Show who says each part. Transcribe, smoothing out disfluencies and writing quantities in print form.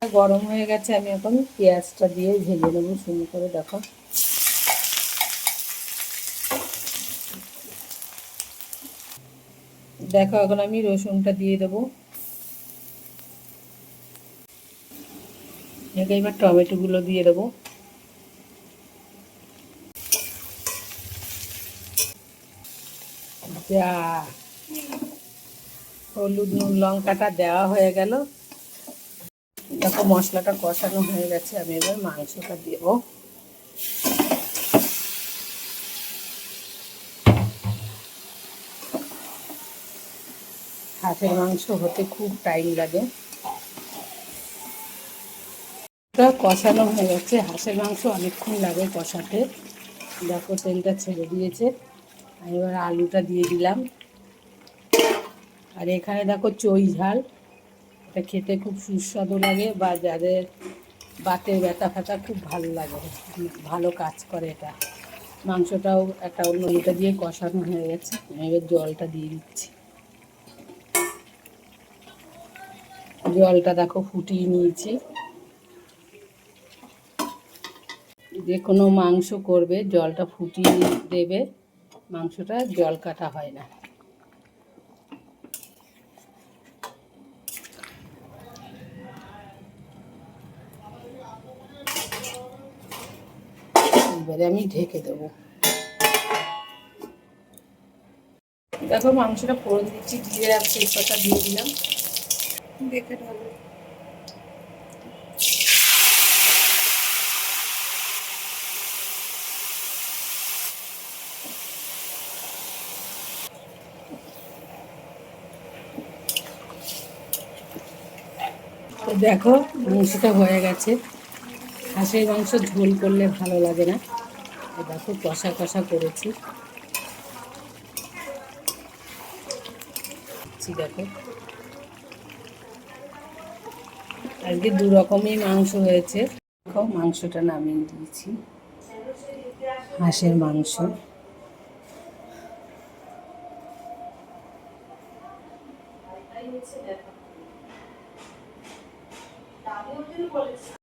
Speaker 1: গরম হয়ে গেছে, আমি এখন পেঁয়াজটা দিয়ে ভেজে নেবো সুন্দর করে। দেখো দেখো এখন আমি রসুনটা দিয়ে দেবো। এবার টমেটোগুলো দিয়ে দেবো। যা হলুদ নুন লঙ্কাটা দেওয়া হয়ে গেল। দেখো মশলাটা কষানো হয়ে গেছে, আমি এবার মাংসটা দেবো। হাঁসের মাংস হতে খুব টাইম লাগে। কষানো হয়ে গেছে, হাঁসের মাংস অনেকক্ষণ লাগে কষাতে। দেখো তেলটা ছেড়ে দিয়েছে, আমি এবার আলুটা দিয়ে দিলাম। আর এখানে দেখো চই ঝাল, এটা খেতে খুব সুস্বাদু লাগে, বা যাদের বাতের ব্যথা ফ্যাথা খুব ভালো লাগে, ভালো কাজ করে এটা। মাংসটাও একটা অন্য এটা দিয়ে কষানো হয়ে গেছে, আমি এবার জলটা দিয়ে দিচ্ছি। জলটা দেখো ফুটিয়ে নিয়েছি। যে কোনো মাংস করবে জলটা ফুটিয়ে দেবে, মাংসটা জল কাটা হয় না। এবারে আমি ঢেকে দেবো। দেখো মাংসটা ফোড়ন দিচ্ছি, জিরে আর তেজপাতা দিয়ে দিলাম। দেখে ঢালো। তো দেখো মাংসটা হয়ে গেছে। হাঁসের মাংস ঝোল করলে ভালো লাগে না, দেখো কষা কষা করেছি। দেখো আজকে দু রকমই মাংস হয়েছে। দেখো মাংসটা নামিয়ে দিয়েছি, হাঁসের মাংস।